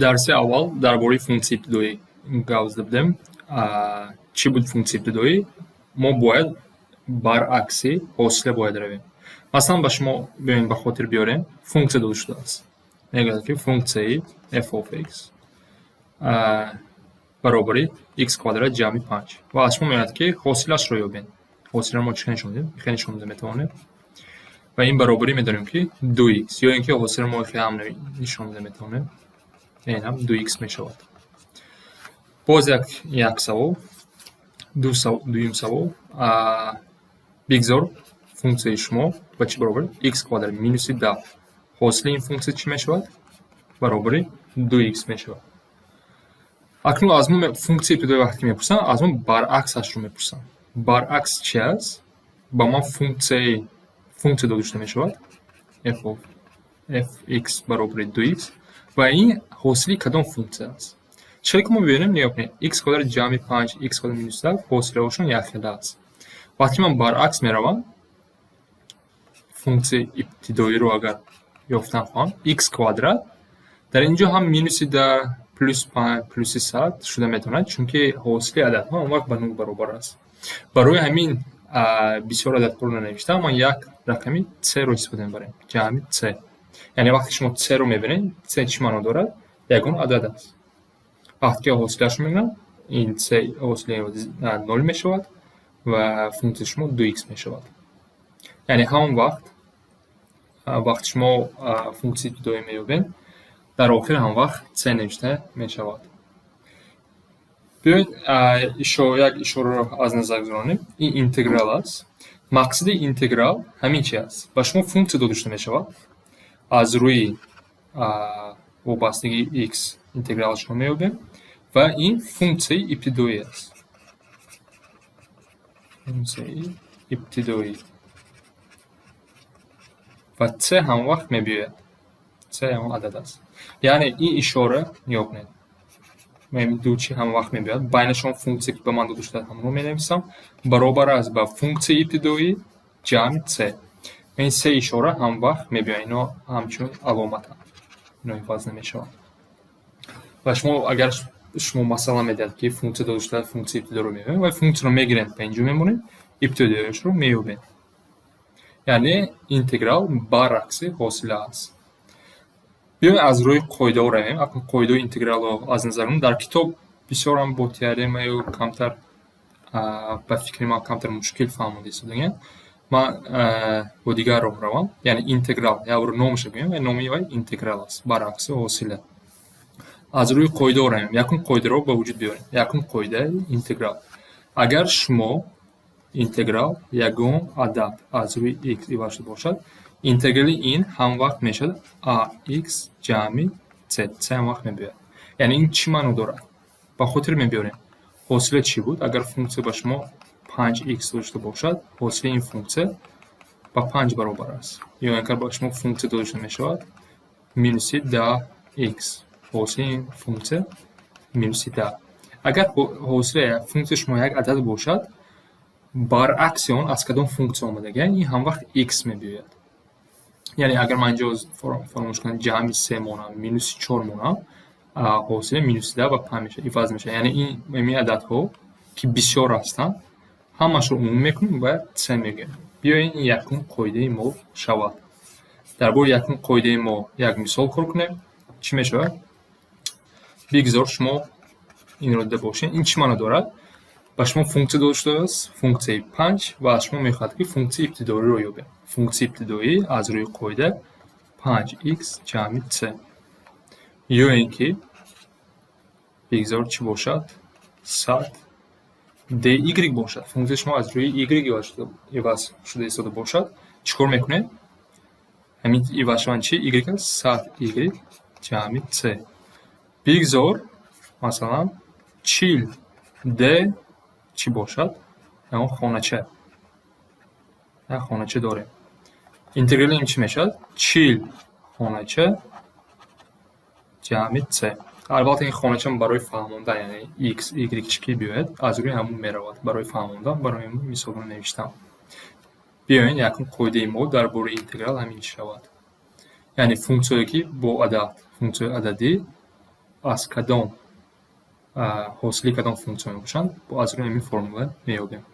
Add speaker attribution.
Speaker 1: дарси аввал дар бораи функсияи ибтидоӣ гап зада будем. Чӣ буд функсияи ибтидоӣ? Мо бояд баръакси ҳосила бояд равем. Масалан, ба шумо биёед ба хотир биёрем, функсия дода шудааст. Мегӯяд ки функсияи f of x баробари x квадрат ҷамъи 5 ва аз шумо меёяд ки ҳосилашро ёбед. Ҳосиларо мо чӣ хел нишон медиҳем? Хел нишон дода метавонем. ва ин баробарӣ медонем ки 2x, ё ин ки ҳосиларо мо хел ҳам нишон дода метавонем. ин ҳам 2x мешавад. боз як савол, дуюм савол. Бигзор функсияи шумо ба чӣ баробар? x квадрат минуси 10. ҳосили ин функсия чӣ мешавад? Баробари 2x мешавад. акнун аз мо функсияи ибтидоӣ вақте ки мепурсам, аз мо баръаксашро мепурсам. Баръакс чӣ аст? Ба ман функсия дода шуда мешавад f of fx баробари 2x ва ин ҳосили кадом функсия аст? чӣ ки мо бибинем, нигоҳ кунед, x квадрат ҷамъи 5, x квадрат минус 10 ҳосилаҳошон якхела аст. вақте ман баръакс меравам, функсияи ибтидоиро агар ёфтан хоҳам, x квадрат дар инҷо ҳам минуси 10 плюс 5 плюси 100 шуда метавонад, чунки ҳосили ададҳо он вақт ба 0 баробар аст. барои ҳамин бисёр ададҳоро нанавиштам, ман як рақами c-ро истифода мебарем, ҷамъи c. яъне вақте шумо c-ро мебинед, c чӣ маъно дорад? Ягон адад аст. вақте ки ҳосилашро мегирам, ин c ҳосили 0 мешавад ва функсияи шумо 2x мешавад. яъне ҳамон вақт шумо функсияи ибтидоӣ меёбед, дар охир ҳам вақт c навишта мешавад. биёед як ишораро аз назар гузаронем. ин интеграл аст. мақсади интеграл ҳамин чи аст? Ба шумо функсия дода шуда мешавад. аз рӯи вобастагии x интегралашро меёбем ва ин функсияи ибтидоӣ аст. функсияи ибтидоӣ. ва c ҳам вақт мебиёяд. c ҳамон адад аст. яъне ин ишора нигоҳ кунед. мен ду чӣ ҳам вақт мебиёяд. байнашон функсия ки ба ман дода шуда ҳамонро менависам. баробар аст ба функсияи ибтидоӣ ҷамъи c. ин се ишора ҳам вақт мебиёяд. ино ҳамчун аломатанд. ино ҳифз намешаванд. ва шумо агар шумо масъала медиҳад ки функсия дода шуда функсияи ибтидоиро меёбем ва функсияро мегирем ба инҷо мемонем, ибтидоиашро меёбем. яъне интеграл баръакси ҳосила аст. биёем аз рӯи қоидаҳо равем. акнун қоидаҳои интегралро аз назар гирем. дар китоб бисёрам бо теорема ё камтар ба фикри ман камтар мушкил фаҳмода истодагиянд. ман бо дигар роҳ равам. яъне интеграл явро номашро гӯем ва номи вай интеграл аст, баръакси ҳосила. аз рӯи қоидаҳо равем. якум қоидаро ба вуҷуд биёрем. якум қоидаи интеграл. агар шумо интеграл ягон адад аз рӯи x иваз шуда бошад, интеграли ин ҳам вақт мешавад ax ҷамъи c. c ҳам вақт мебиёяд. яъне ин чӣ маъно дорад? ба хотир мебиёрем. ҳосила чӣ буд? агар функсия ба шумо 5x дода шуда бошад, ҳосили ин функсия ба 5 баробар аст. ё агар ба шумо функсия дода шуда мешавад минуси 10x, ҳосили ин функсия минуси 10. агар ҳосилаи функсияи шумо як адад бошад, баръакси он аз кадом функсия омадаги, ин ҳам вақт x мебиёяд. яъне агар ман инҷо фаромӯш кунам ҷамъи 3 монам, минуси 4 монам, ҳосила минуси 10 ва 5 мешавад, ифаз мешавад. яъне ин ададҳо ки бисёр ҳастанд, ҳамашро умум мекунем ва c мегӯем. биёед ин якум қоидаи мо шавад. дар бораи якум қоидаи мо як мисол кор кунем. чӣ мешавад? бигзор шумо инро дида бошед. ин чӣ маъно дорад? ба шумо функсия дода шудааст, функсияи 5 ва аз шумо мехоҳад ки функсияи ибтидоиро ёбем. функсияи ибтидоӣ аз рӯи қоида 5x ҷамъи c. ё ин ки бигзор чӣ бошад? 100 dy бошад. функсияи шумо аз рӯи y иваз шуда истода бошад, чӣ кор мекунед? ҳамин иваз шаван чи? y аст. 100y ҷамъи c. бигзор масалан 40 d чӣ бошад? ягон хонача. як хонача дорем. интеграли ин чӣ мешавад? 40 хонача ҷамъи c. албатта ин хонача барои фаҳмондан, яъне x y чӣ ки биёяд, аз рӯи ҳамон меравад. барои фаҳмондан барои мисолро навиштам. биёед якум қоидаи мо дар бораи интеграл ҳамин шавад. яъне функсияе ки бо адад, функсияи ададӣ از کدام حاصلی کدام فунکسیون باشند با از روی این فرموله میابیم.